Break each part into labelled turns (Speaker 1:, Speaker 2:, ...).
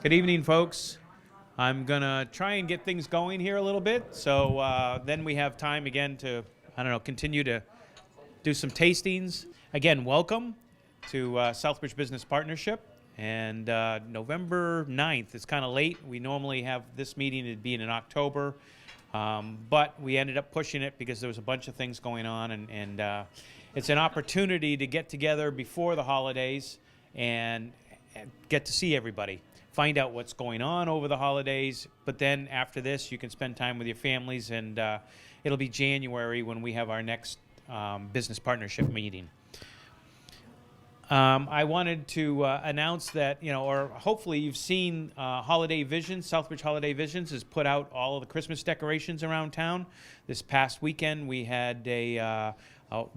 Speaker 1: Good evening, folks. I'm going to try and get things going here a little bit, so then we have time again to, continue to do some tastings. Again, welcome to Southbridge Business Partnership. And November 9th, it's kind of late. We normally have this meeting, it'd be in October, but we ended up pushing it because there was a bunch of things going on, and it's an opportunity to get together before the holidays and get to see everybody, find out what's going on over the holidays, but then after this you can spend time with your families, and it'll be January when we have our next business partnership meeting. I wanted to announce that, or hopefully you've seen Holiday Visions. Southbridge Holiday Visions has put out all of the Christmas decorations around town. This past weekend we had a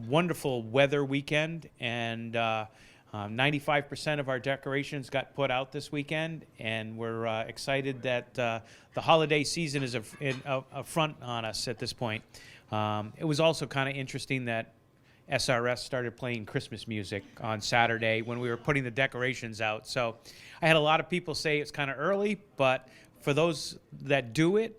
Speaker 1: wonderful weather weekend, and 95% of our decorations got put out this weekend, and we're excited that the holiday season is a front on us at this point. It was also kind of interesting that SRS started playing Christmas music on Saturday when we were putting the decorations out. So I had a lot of people say it's kind of early, but for those that do it,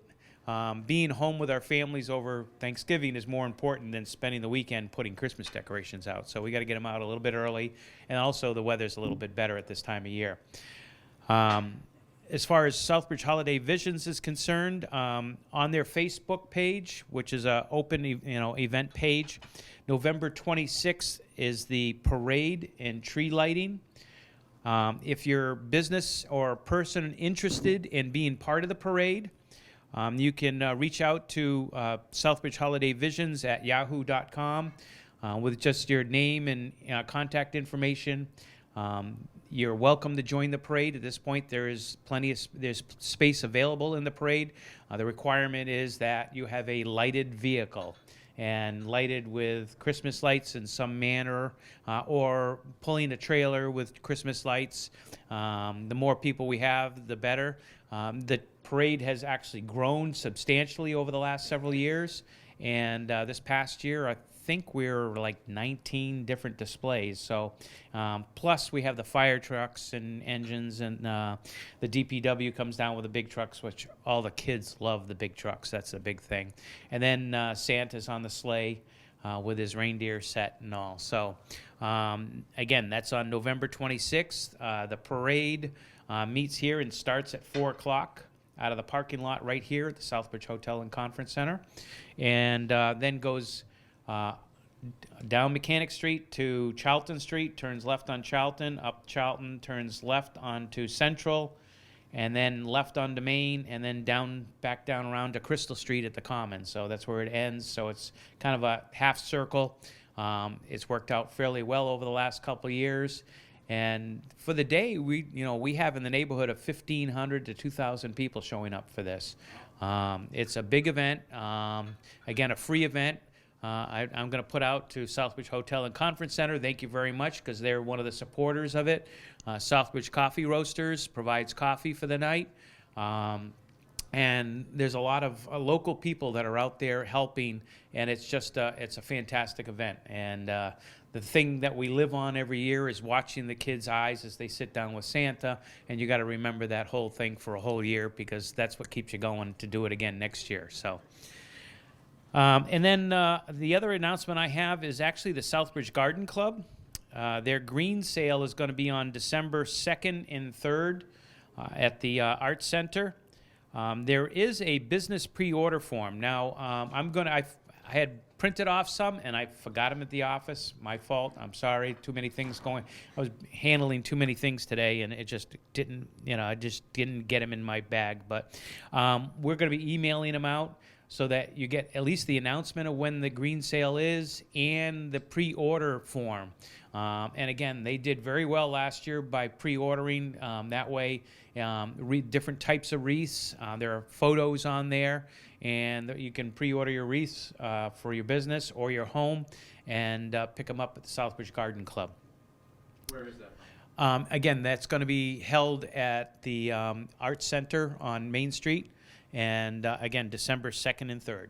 Speaker 1: being home with our families over Thanksgiving is more important than spending the weekend putting Christmas decorations out. So we got to get them out a little bit early, and also the weather's a little bit better at this time of year. As far as Southbridge Holiday Visions is concerned, on their Facebook page, which is an open event page, November 26th is the parade and tree lighting. If you're a business or a person interested in being part of the parade, you can reach out to Southbridge Holiday Visions at yahoo.com with just your name and contact information. You're welcome to join the parade. At this point, there's space available in the parade. The requirement is that you have a lighted vehicle, and lighted with Christmas lights in some manner, or pulling a trailer with Christmas lights. The more people we have, the better. The parade has actually grown substantially over the last several years, and this past year I think we're like 19 different displays. So plus we have the fire trucks and engines, and the DPW comes down with the big trucks, which all the kids love the big trucks. That's a big thing. And then Santa's on the sleigh with his reindeer set and all. So again, that's on November 26th. The parade meets here and starts at 4 o'clock out of the parking lot right here at the Southbridge Hotel and Conference Center, and then goes down Mechanic Street to Charlton Street, turns left on Charlton, up Charlton, turns left onto Central, and then left onto Main, and then back down around to Crystal Street at the Commons. So that's where it ends. So it's kind of a half circle. It's worked out fairly well over the last couple of years. And for the day, we have in the neighborhood of 1,500 to 2,000 people showing up for this. It's a big event. Again, a free event. I'm going to put out to Southbridge Hotel and Conference Center, thank you very much, because they're one of the supporters of it. Southbridge Coffee Roasters provides coffee for the night. And there's a lot of local people that are out there helping, and it's just it's a fantastic event. And the thing that we live on every year is watching the kids' eyes as they sit down with Santa, and you got to remember that whole thing for a whole year, because that's what keeps you going to do it again next year. So. And then the other announcement I have is actually the Southbridge Garden Club. Their green sale is going to be on December 2nd and 3rd at the Arts Center. There is a business pre-order form. Now, I had printed off some, and I forgot them at the office. My fault. I'm sorry. Too many things going. I was handling too many things today, and it just didn't, I just didn't get them in my bag. But we're going to be emailing them out, so that you get at least the announcement of when the green sale is and the pre-order form. And again, they did very well last year by pre-ordering. That way, different types of wreaths. There are photos on there, and you can pre-order your wreaths for your business or your home, and pick them up at the Southbridge Garden Club.
Speaker 2: Where is that?
Speaker 1: Again, that's going to be held at the Arts Center on Main Street. And again, December 2nd and 3rd.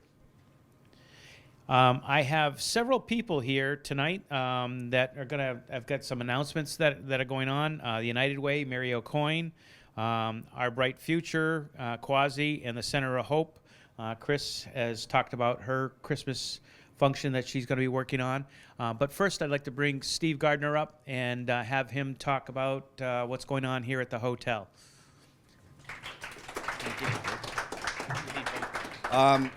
Speaker 1: I have several people here tonight that are going to, I've got some announcements that are going on. The United Way, Mary O'Coin, Our Bright Future, Quasi, and the Center of Hope. Chris has talked about her Christmas function that she's going to be working on. But first, I'd like to bring Steve Gardner up and have him talk about what's going on here at the hotel.
Speaker 3: A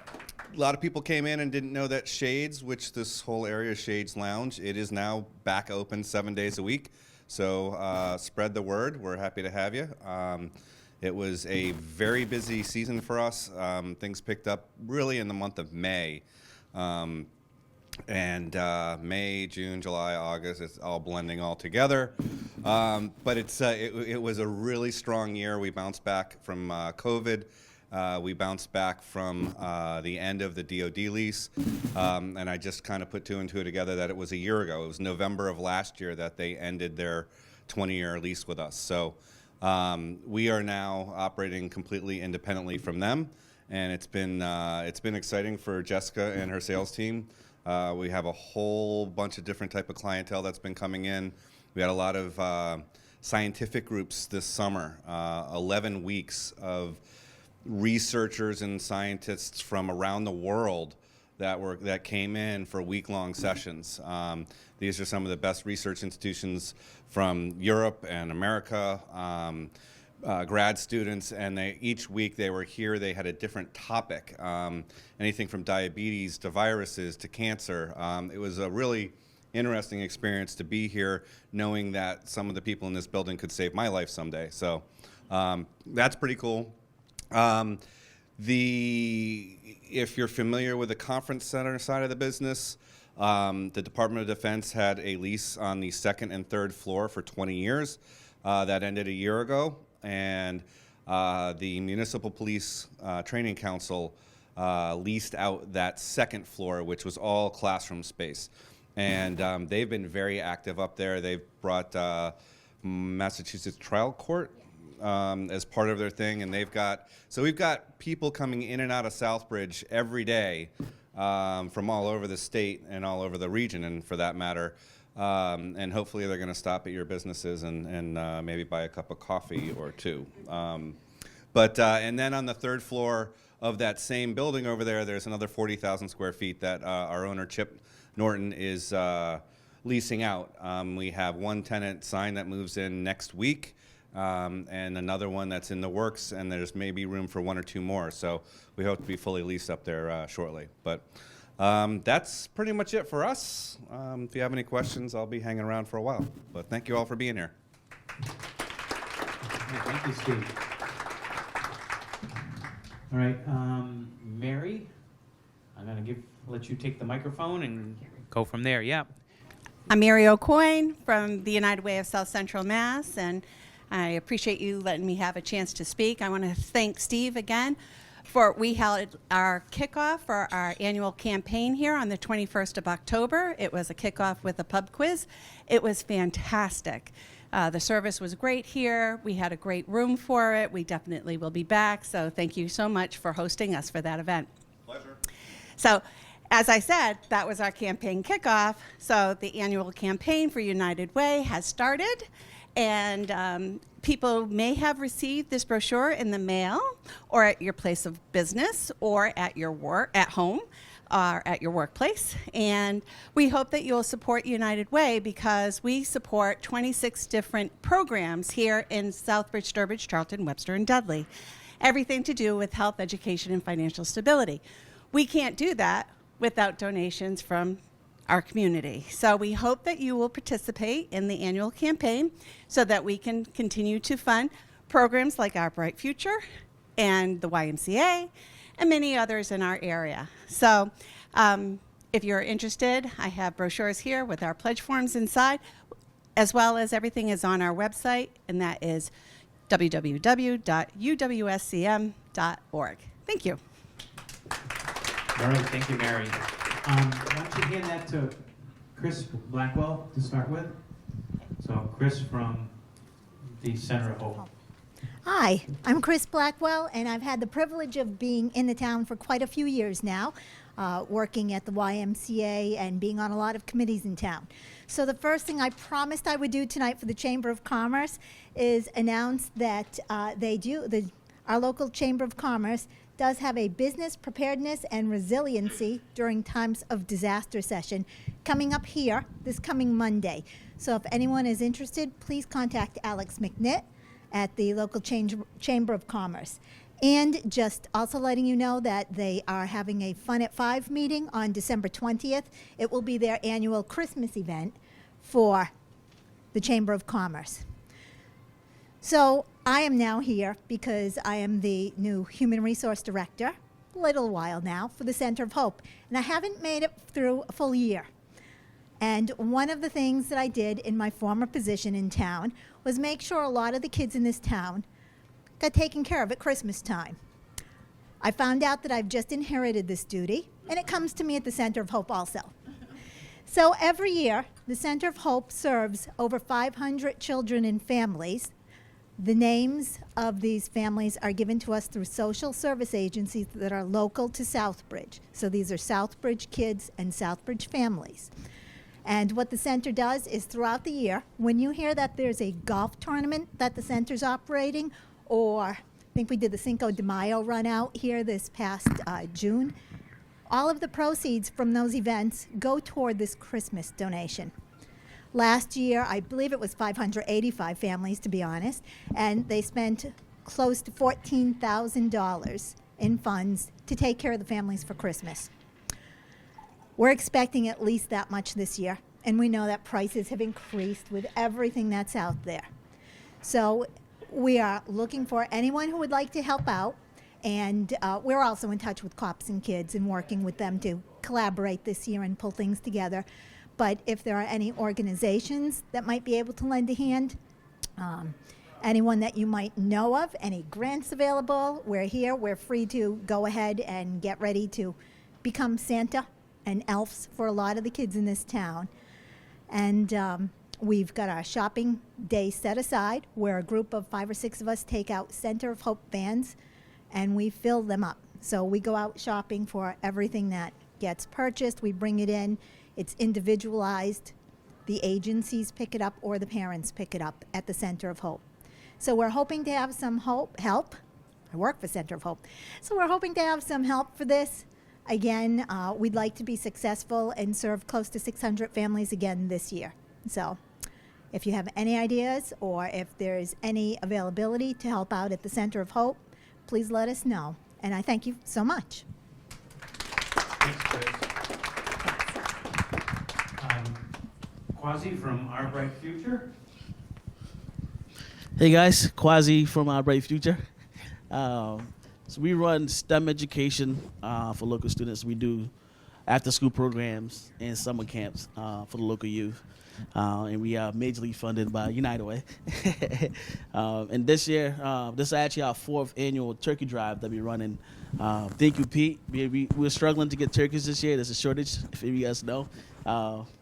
Speaker 3: lot of people came in and didn't know that Shades, which this whole area is Shades Lounge, it is now back open 7 days a week. So spread the word. We're happy to have you. It was a very busy season for us. Things picked up really in the month of May. May, June, July, August, it's all blending all together. But it was a really strong year. We bounced back from COVID. We bounced back from the end of the DOD lease, and I just kind of put two and two together that it was a year ago. It was November of last year that they ended their 20-year lease with us. So we are now operating completely independently from them, and it's been exciting for Jessica and her sales team. We have a whole bunch of different type of clientele that's been coming in. We had a lot of scientific groups this summer, 11 weeks of researchers and scientists from around the world that came in for week-long sessions. These are some of the best research institutions from Europe and America, grad students, and each week they were here. They had a different topic, anything from diabetes to viruses to cancer. It was a really interesting experience to be here, knowing that some of the people in this building could save my life someday. So that's pretty cool. If you're familiar with the conference center side of the business, the Department of Defense had a lease on the second and third floor for 20 years. That ended a year ago, and the Municipal Police Training Council leased out that second floor, which was all classroom space. And they've been very active up there. They've brought Massachusetts Trial Court as part of their thing, and we've got people coming in and out of Southbridge every day from all over the state and all over the region, and for that matter, and hopefully they're going to stop at your businesses and maybe buy a cup of coffee or two. And then on the third floor of that same building over there, there's another 40,000 square feet that our owner Chip Norton is leasing out. We have one tenant signed that moves in next week. And another one that's in the works, and there's maybe room for one or two more. So we hope to be fully leased up there shortly. But that's pretty much it for us. If you have any questions, I'll be hanging around for a while. But thank you all for being here.
Speaker 1: Thank you, Steve. All right, Mary, I'm going to let you take the microphone and go from there. Yeah.
Speaker 4: I'm Mary O'Coin from the United Way of South Central Mass, and I appreciate you letting me have a chance to speak. I want to thank Steve again we held our kickoff for our annual campaign here on the 21st of October. It was a kickoff with a pub quiz. It was fantastic. The service was great here. We had a great room for it. We definitely will be back. So thank you so much for hosting us for that event.
Speaker 3: Pleasure.
Speaker 4: So, as I said, that was our campaign kickoff. So the annual campaign for United Way has started. And people may have received this brochure in the mail or at your place of business or at your at home or at your workplace. And we hope that you'll support United Way because we support 26 different programs here in Southbridge, Sturbridge, Charlton, Webster, and Dudley. Everything to do with health, education, and financial stability. We can't do that without donations from our community. So we hope that you will participate in the annual campaign so that we can continue to fund programs like Our Bright Future and the YMCA and many others in our area. So if you're interested, I have brochures here with our pledge forms inside, as well as everything is on our website, and that is www.uwscm.org. Thank you.
Speaker 1: All right, thank you, Mary. Why don't you hand that to Chris Blackwell to start with? So Chris from the Center of Hope.
Speaker 5: Hi, I'm Chris Blackwell, and I've had the privilege of being in the town for quite a few years now. working at the YMCA and being on a lot of committees in town. So the first thing I promised I would do tonight for the Chamber of Commerce is announce that our local Chamber of Commerce does have a business preparedness and resiliency during times of disaster session coming up here this coming Monday. So if anyone is interested, please contact Alex McNitt at the local Chamber of Commerce. And just also letting you know that they are having a Fun at 5 meeting on December 20th. It will be their annual Christmas event for the Chamber of Commerce. So I am now here because I am the new Human Resource Director, a little while now, for the Center of Hope. And I haven't made it through a full year. And one of the things that I did in my former position in town was make sure a lot of the kids in this town got taken care of at Christmas time. I found out that I've just inherited this duty, and it comes to me at the Center of Hope also. So every year, the Center of Hope serves over 500 children and families. The names of these families are given to us through social service agencies that are local to Southbridge. So these are Southbridge kids and Southbridge families. And what the center does is throughout the year, when you hear that there's a golf tournament that the center's operating, or I think we did the Cinco de Mayo run out here this past June, all of the proceeds from those events go toward this Christmas donation. Last year, I believe it was 585 families, to be honest, and they spent close to $14,000 in funds to take care of the families for Christmas. We're expecting at least that much this year, and we know that prices have increased with everything that's out there. So we are looking for anyone who would like to help out, and we're also in touch with Cops and Kids and working with them to collaborate this year and pull things together. But if there are any organizations that might be able to lend a hand, anyone that you might know of, any grants available, we're here. We're free to go ahead and get ready to become Santa and elves for a lot of the kids in this town. And we've got our shopping day set aside where a group of 5 or 6 of us take out Center of Hope vans and we fill them up. So we go out shopping for everything that gets purchased. We bring it in. It's individualized. The agencies pick it up or the parents pick it up at the Center of Hope. So we're hoping to have some help. I work for Center of Hope. So we're hoping to have some help for this. Again, we'd like to be successful and serve close to 600 families again this year. So if you have any ideas or if there's any availability to help out at the Center of Hope, please let us know. And I thank you so much.
Speaker 1: Thanks, Chris. Quasi from Our Bright Future.
Speaker 6: Hey guys, Quasi from Our Bright Future. So we run STEM education for local students. We do after-school programs and summer camps for the local youth. And we are majorly funded by United Way. And this year, this is actually our 4th annual turkey drive that we're running. Thank you, Pete. We're struggling to get turkeys this year. There's a shortage, if you guys know.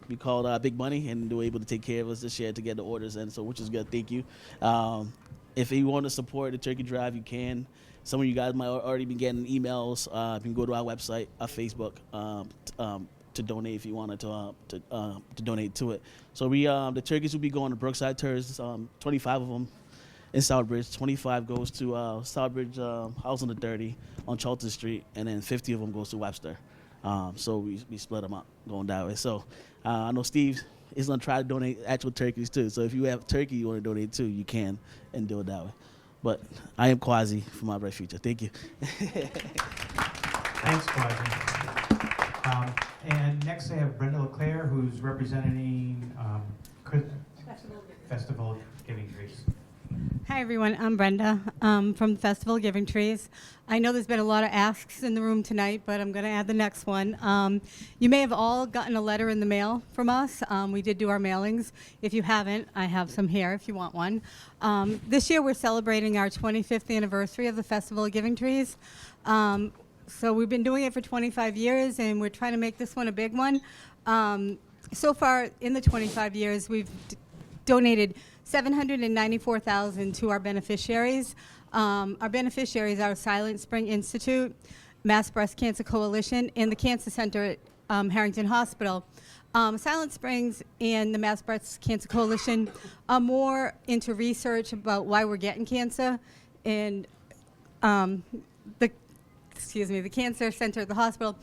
Speaker 6: We called Big Money, and they were able to take care of us this year to get the orders in, so which is good. Thank you. If you want to support the turkey drive, you can. Some of you guys might already be getting emails. You can go to our website, our Facebook, to donate if you wanted to donate to it. So the turkeys will be going to Brookside Terrace, 25 of them in Southbridge. 25 goes to Southbridge House on the 30 on Charlton Street, and then 50 of them goes to Webster. So we split them up going that way. So I know Steve is going to try to donate actual turkeys too. So if you have turkey you want to donate to, you can and do it that way. But I am Quasi from Our Bright Future. Thank you.
Speaker 2: Thanks, Quasi. And next I have Brenda LeClaire, who's representing Festival of Giving Trees.
Speaker 7: Hi, everyone. I'm Brenda from Festival of Giving Trees. I know there's been a lot of asks in the room tonight, but I'm going to add the next one. You may have all gotten a letter in the mail from us. We did do our mailings. If you haven't, I have some here if you want one. This year we're celebrating our 25th anniversary of the Festival of Giving Trees. So we've been doing it for 25 years, and we're trying to make this one a big one. So far, in the 25 years, we've donated $794,000 to our beneficiaries. Our beneficiaries are Silent Spring Institute, Mass Breast Cancer Coalition and the Cancer Center at Harrington Hospital. Silent Springs and the Mass Breast Cancer Coalition are more into research about why we're getting cancer, and the Cancer Center at the hospital,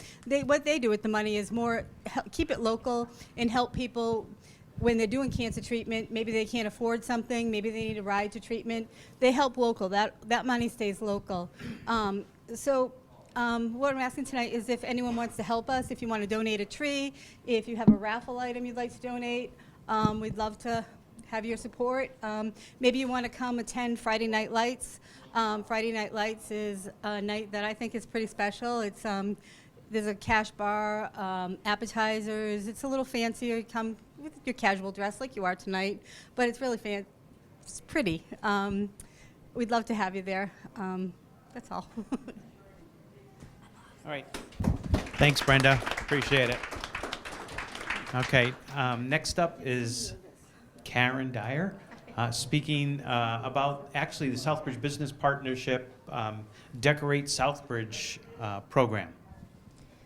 Speaker 7: what they do with the money is more keep it local and help people when they're doing cancer treatment. Maybe they can't afford something, maybe they need a ride to treatment. They help local. That money stays local. What I'm asking tonight is if anyone wants to help us, if you want to donate a tree, if you have a raffle item you'd like to donate, we'd love to have your support. Maybe you want to come attend Friday Night Lights. Friday Night Lights is a night that I think is pretty special. It's there's a cash bar, appetizers. It's a little fancier. Come with your casual dress like you are tonight, but it's really it's pretty. We'd love to have you there. That's all.
Speaker 1: All right. Thanks, Brenda. Appreciate it. Okay. Next up is Karen Dyer, speaking about actually the Southbridge Business Partnership Decorate Southbridge program.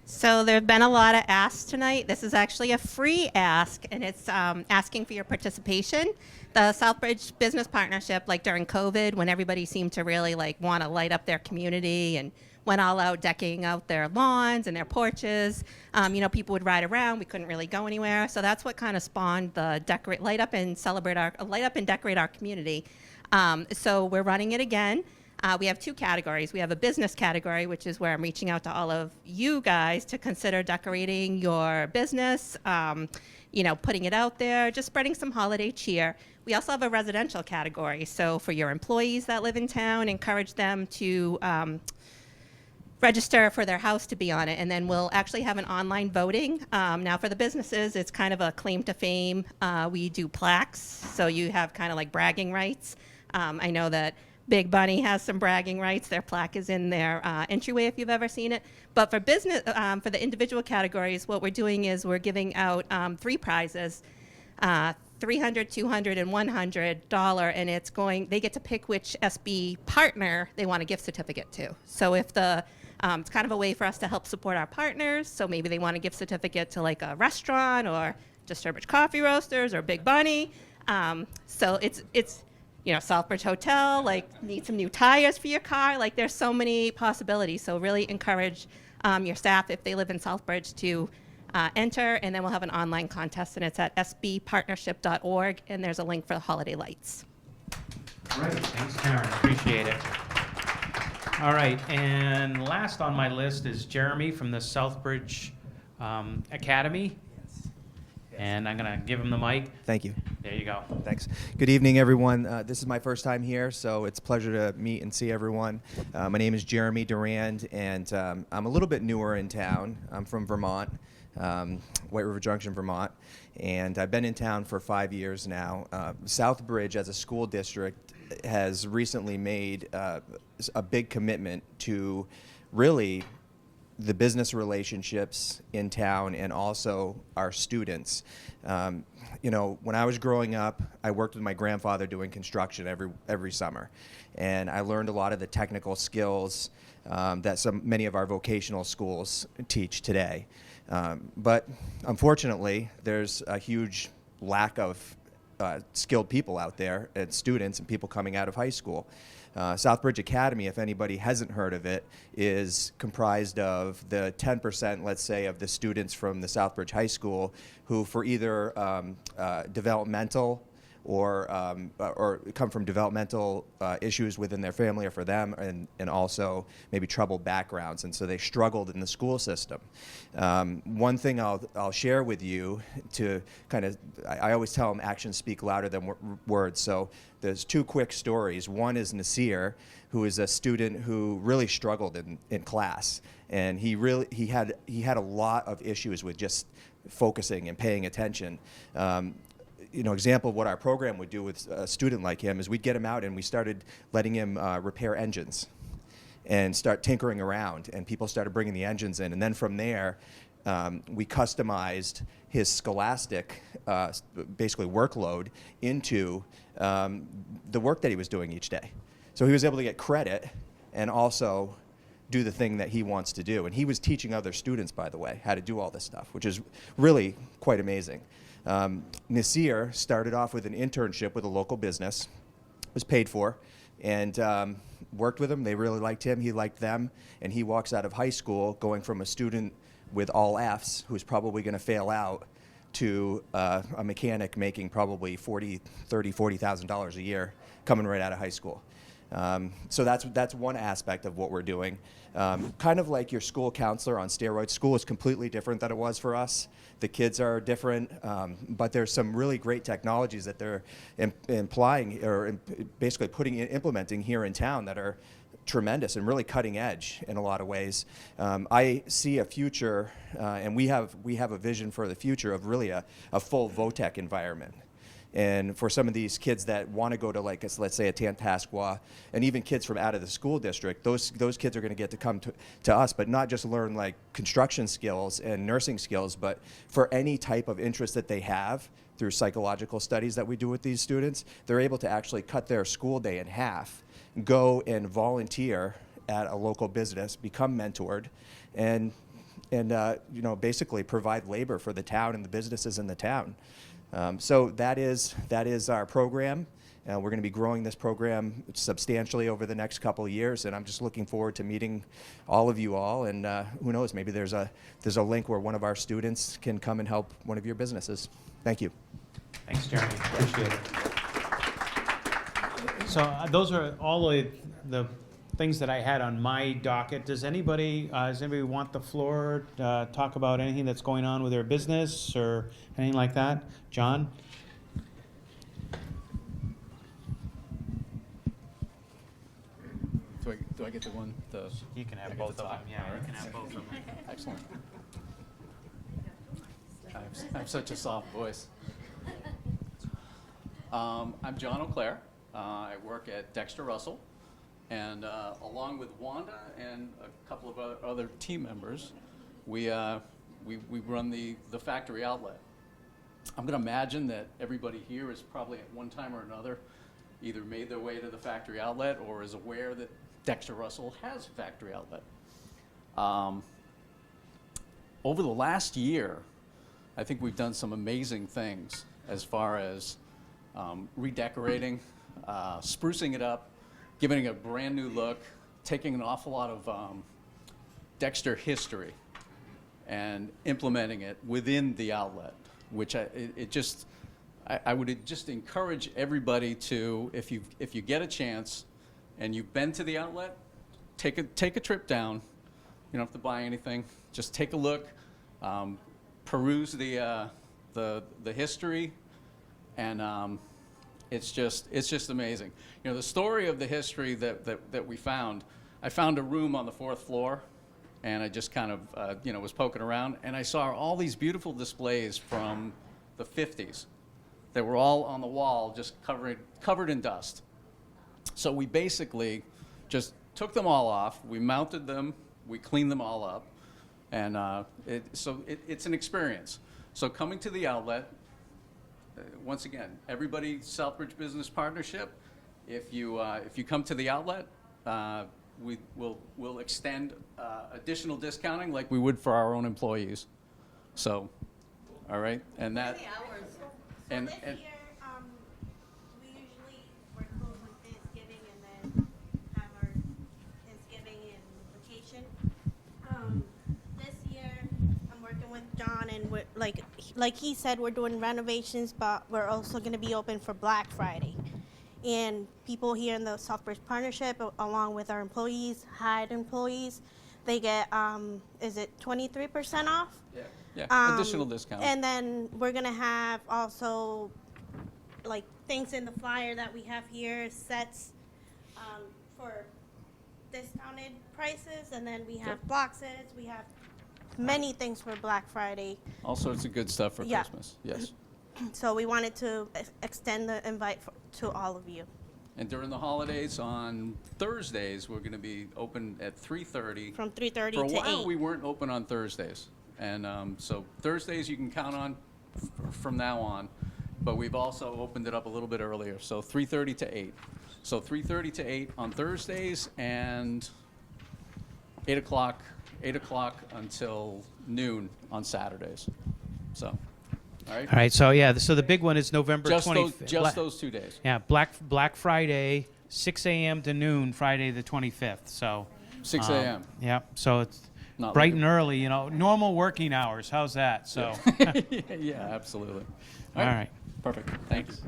Speaker 8: So there have been a lot of asks tonight. This is actually a free ask, and it's asking for your participation. The Southbridge Business Partnership, like during COVID, when everybody seemed to really want to light up their community and went all out decking out their lawns and their porches. People would ride around. We couldn't really go anywhere. So that's what kind of spawned the light up and decorate our community. So we're running it again. We have two categories. We have a business category, which is where I'm reaching out to all of you guys to consider decorating your business, putting it out there, just spreading some holiday cheer. We also have a residential category. So for your employees that live in town, encourage them to register for their house to be on it, and then we'll actually have an online voting. Now for the businesses, it's kind of a claim to fame. We do plaques, so you have kind of like bragging rights. I know that Big Bunny has some bragging rights. Their plaque is in their entryway if you've ever seen it. But for business, for the individual categories, what we're doing is we're giving out 3 prizes, $300, $200, and $100, and they get to pick which SB partner they want a gift certificate to. So if it's kind of a way for us to help support our partners. So maybe they want a gift certificate to like a restaurant or just Southbridge Coffee Roasters or Big Bunny. So it's Southbridge Hotel, need some new tires for your car. There's so many possibilities. So really encourage your staff, if they live in Southbridge, to enter, and then we'll have an online contest, and it's at sbpartnership.org, and there's a link for the holiday lights.
Speaker 1: Great. Thanks, Karen. Appreciate it. All right. And last on my list is Jeremy from the Southbridge Academy. And I'm going to give him the mic.
Speaker 9: Thank you.
Speaker 1: There you go.
Speaker 9: Thanks. Good evening, everyone. This is my first time here, so it's a pleasure to meet and see everyone. My name is Jeremy Durand, and I'm a little bit newer in town. I'm from Vermont, White River Junction, Vermont, and I've been in town for 5 years now. Southbridge, as a school district, has recently made a big commitment to really the business relationships in town and also our students. When I was growing up, I worked with my grandfather doing construction every summer, and I learned a lot of the technical skills that many of our vocational schools teach today. But unfortunately, there's a huge lack of skilled people out there, and students and people coming out of high school. Southbridge Academy, if anybody hasn't heard of it, is comprised of the 10%, let's say, of the students from the Southbridge High School who, for either developmental or come from developmental issues within their family or for them, and also maybe troubled backgrounds, and so they struggled in the school system. One thing I'll share with you to kind of, I always tell them actions speak louder than words, so there's 2 quick stories. One is Nasir, who is a student who really struggled in class, and he had a lot of issues with just focusing and paying attention. Example of what our program would do with a student like him is we'd get him out and we started letting him repair engines and start tinkering around, and people started bringing the engines in, and then from there we customized his scholastic basically workload into the work that he was doing each day. So he was able to get credit and also do the thing that he wants to do. And he was teaching other students, by the way, how to do all this stuff, which is really quite amazing. Nasir started off with an internship with a local business, was paid for, and worked with him. They really liked him. He liked them. And he walks out of high school going from a student with all Fs who's probably going to fail out to a mechanic making probably $40,000 a year coming right out of high school. So that's one aspect of what we're doing. Kind of like your school counselor on steroids. School is completely different than it was for us. The kids are different, but there's some really great technologies that they're implying or basically implementing here in town that are tremendous and really cutting edge in a lot of ways. I see a future, and we have a vision for the future of really a full VOTEC environment. And for some of these kids that want to go to, like, let's say, a Tantascwa, and even kids from out of the school district, those kids are going to get to come to us, but not just learn, like, construction skills and nursing skills, but for any type of interest that they have through psychological studies that we do with these students, they're able to actually cut their school day in half, go and volunteer at a local business, become mentored, and basically provide labor for the town and the businesses in the town. So that is our program. We're going to be growing this program substantially over the next couple of years, and I'm just looking forward to meeting all of you all. And who knows, maybe there's a link where one of our students can come and help one of your businesses. Thank you.
Speaker 1: Thanks, Jeremy. Appreciate it. So those are all the things that I had on my docket. Does anybody want the floor to talk about anything that's going on with their business or anything like that? John?
Speaker 10: Do I get the one?
Speaker 1: You can have
Speaker 10: I get
Speaker 1: both
Speaker 10: the
Speaker 1: of them.
Speaker 10: top?
Speaker 1: Yeah,
Speaker 10: All
Speaker 1: you
Speaker 10: right.
Speaker 1: can have both of them.
Speaker 10: Excellent. I have such a soft voice. I'm John O'Clair. I work at Dexter Russell, and along with Wanda and a couple of other team members, we run the factory outlet. I'm going to imagine that everybody here has probably at one time or another either made their way to the factory outlet or is aware that Dexter Russell has a factory outlet. Over the last year, I think we've done some amazing things as far as redecorating, sprucing it up, giving it a brand new look, taking an awful lot of Dexter history and implementing it within the outlet, which I would just encourage everybody to, if you get a chance and you've been to the outlet, take a trip down. You don't have to buy anything. Just take a look, peruse the history, and it's just amazing. You know, the story of the history that we found. I found a room on the 4th floor, and I just kind of was poking around, and I saw all these beautiful displays from the 50s. They were all on the wall, just covered in dust. So we basically just took them all off. We mounted them. We cleaned them all up, and it's an experience. So coming to the outlet, once again, everybody Southbridge Business Partnership. If you come to the outlet, we'll extend additional discounting like we would for our own employees. So, all right, and that. And
Speaker 11: this year, we usually work close with Thanksgiving and then have our Thanksgiving and vacation. This year, I'm working with John, and we're like he said, we're doing renovations, but we're also going to be open for Black Friday. And people here in the Southbridge Partnership, along with our employees, hired employees, they get is it 23% off?
Speaker 10: Yeah, additional discount.
Speaker 11: And then we're gonna have also like things in the flyer that we have here, sets for discounted prices, and then we have boxes. We have many things for Black Friday.
Speaker 10: All sorts of good stuff for
Speaker 11: Yeah.
Speaker 10: Christmas. Yes.
Speaker 11: So we wanted to extend the invite to all of you.
Speaker 10: And during the holidays on Thursdays, we're going to be open at 3:30.
Speaker 11: From 3:30
Speaker 10: For a
Speaker 11: to
Speaker 10: while,
Speaker 11: 8.
Speaker 10: we weren't open on Thursdays. And so Thursdays you can count on from now on. But we've also opened it up a little bit earlier. So 3:30 to 8. So 3:30 to 8 on Thursdays, and 8 o'clock until noon on Saturdays. So, all right.
Speaker 1: All right, so yeah, so the big one is November
Speaker 10: Just
Speaker 1: 25th.
Speaker 10: those 2 days.
Speaker 1: Yeah, Black Friday, 6 a.m. to noon, Friday the 25th. So
Speaker 10: 6 a.m.
Speaker 1: Yep. So it's
Speaker 10: Not
Speaker 1: bright
Speaker 10: like
Speaker 1: and early. You know, normal working hours. How's that? So.
Speaker 10: Yeah, absolutely.
Speaker 1: All right.
Speaker 10: Perfect. Thanks.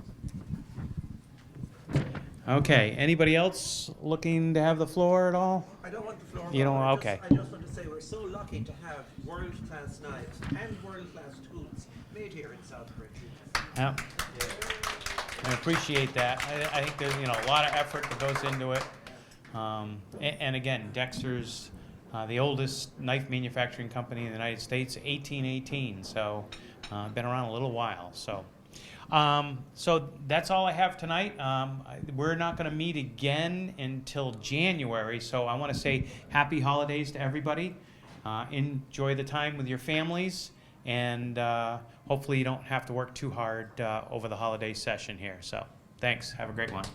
Speaker 1: Okay. Anybody else looking to have the floor at all?
Speaker 12: I don't want the floor.
Speaker 1: You don't.
Speaker 12: I
Speaker 1: Okay.
Speaker 12: just want to say we're so lucky to have world-class knives and world-class tools made here in Southbridge.
Speaker 1: Yeah. I appreciate that. I think there's a lot of effort that goes into it. And again, Dexter's the oldest knife manufacturing company in the United States, 1818. So been around a little while. So. So that's all I have tonight. We're not going to meet again until January, so I want to say happy holidays to everybody. Enjoy the time with your families, and hopefully you don't have to work too hard over the holiday session here. So thanks. Have a great one.